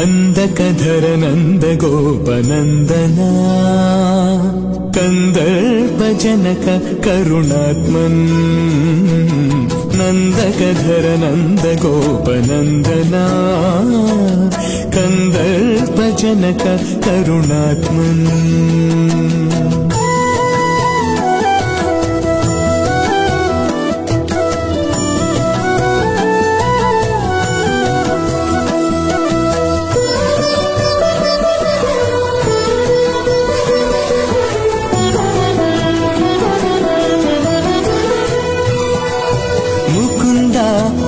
ನಂದಕಧರ ನಂದ ಗೋಪನಂದನ ಕಂದರ್ಪಜನಕ ಕರುಣಾತ್ಮನ್ ನಂದಕಧರ ನಂದ ಗೋಪನಂದನ ಕಂದರ್ಪಜನಕ ಕರುಣಾತ್ಮನ್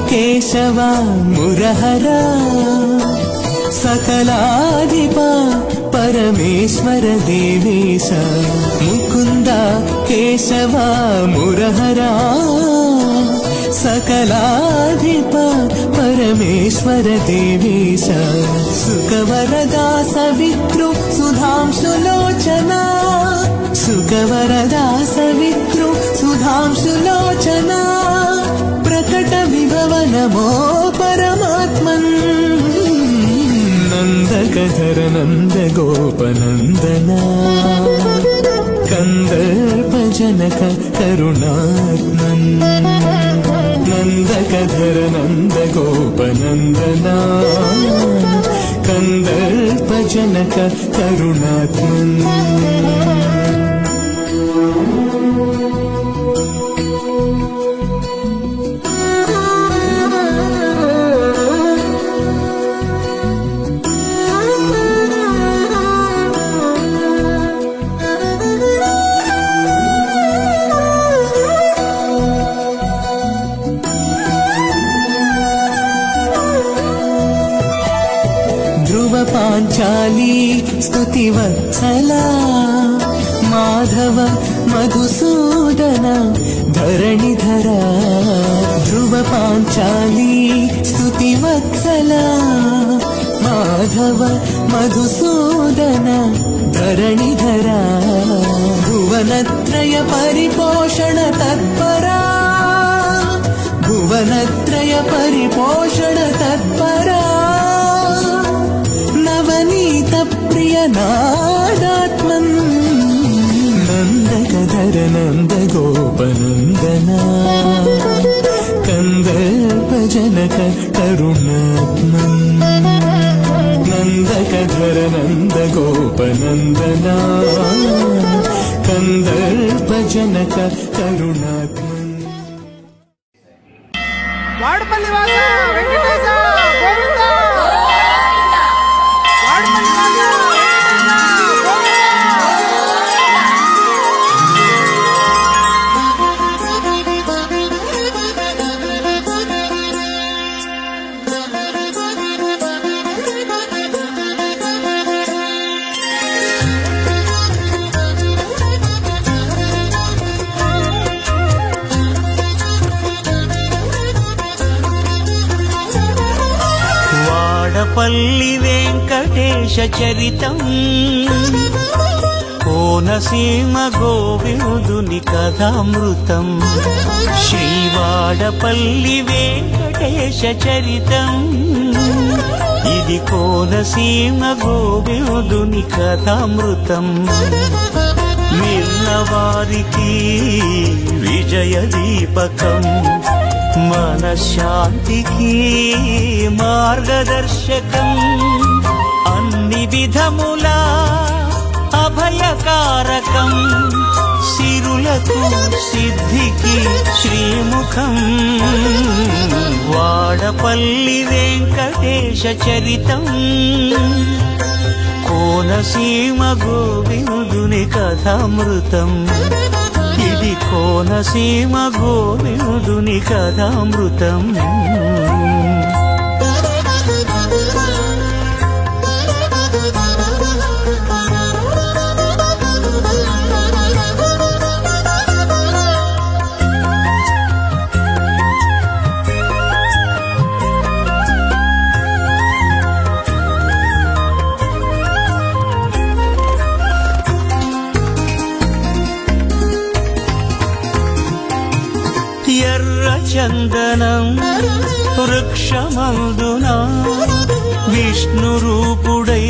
ಕೇಶವ ಮುರಹರ ಸಕಲಾಧಿಪ ಪರಮೇಶ್ವರ ದೇವೇಶ ಮುಕುಂದ ಕೇಶವ ಮುರಹರ ಸಕಲಾಧಿಪ ಪರಮೇಶ್ವರ ದೇವೇಶ ಸುಖವರದಾ ಸವಿತೃ ಸುಧಾಂಶುಲೋಚನ ಸುಖವರದಾ ಸವಿತೃ ಸುಧಾಂಶುಲೋಚನ ಪ್ರಕಟ ವಿಭವ ನಮೋ ಪರಮಾತ್ಮನ್ ನಂದಕಧರ ನಂದ ಗೋಪನಂದನ ಕಂದರ್ಪಜನಕ ಕರುಣಾತ್ಮನ್ ನಂದಕಧರ ನಂದ ಗೋಪನಂದನ ಕಂದರ್ಪಜನಕ ಕರುಣಾತ್ಮನ್ ಪಾಂಚಾಲಿ ಸ್ತುತಿವತ್ಸಲ ಮಾಧವ ಮಧುಸೂದನ ಧರಣಿಧರ ಧ್ರುವ ಪಾಂಚಾಲಿ ಸ್ತುತಿವತ್ಸಲ ಮಾಧವ ಮಧುಸೂದನ ಧರಣಿಧರ ಭುವನತ್ರಯ ಪರಿಪೋಷಣ ತತ್ಪರ ಭುವನತ್ರಯ ಪರಿಪೋಷಣ ತತ್ಪರ ನವನೀತ ಪ್ರಿಯ ನಾದಾತ್ಮನ್ ನಂದಕಧರ ನಂದ ಗೋಪನಂದನ ಕಂದರ್ಪಜನಕ ಕರುಣಾತ್ಮನ್ ನಂದಕಧರ ನಂದ ಗೋಪನಂದನ ಕಂದರ್ಪಜನಕ ಕರುಣಾತ್ಮನ್ ವಾಡಪಲ್ಲಿ ವಾಸ ವೆಂಕಟೇಶ ಗೋವಿಂದ వాడపల్లి వెంకటేశ చరితం కోనసీమ గోవిందుని కథామృతం శ్రీవాడపల్లి వెంకటేశ చరితం ఇది కోనసీమ గోవిందుని కథామృతం విన్నవారికి విజయ దీపకం మనశ్శాంతికి మార్గదర్శకం అన్ని విధముల అభయకారకం సిరులకు సిద్ధికి శ్రీముఖం వాడపల్లి వెంకటేశ చరితం కోనసీమ గోవిందుని కథామృతం ఇది కోనసీమ గోవిందుని కథామృతం ఎర్ర చందనం వృక్షమందున విష్ణు రూపుడై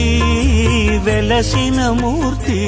వెలసిన మూర్తి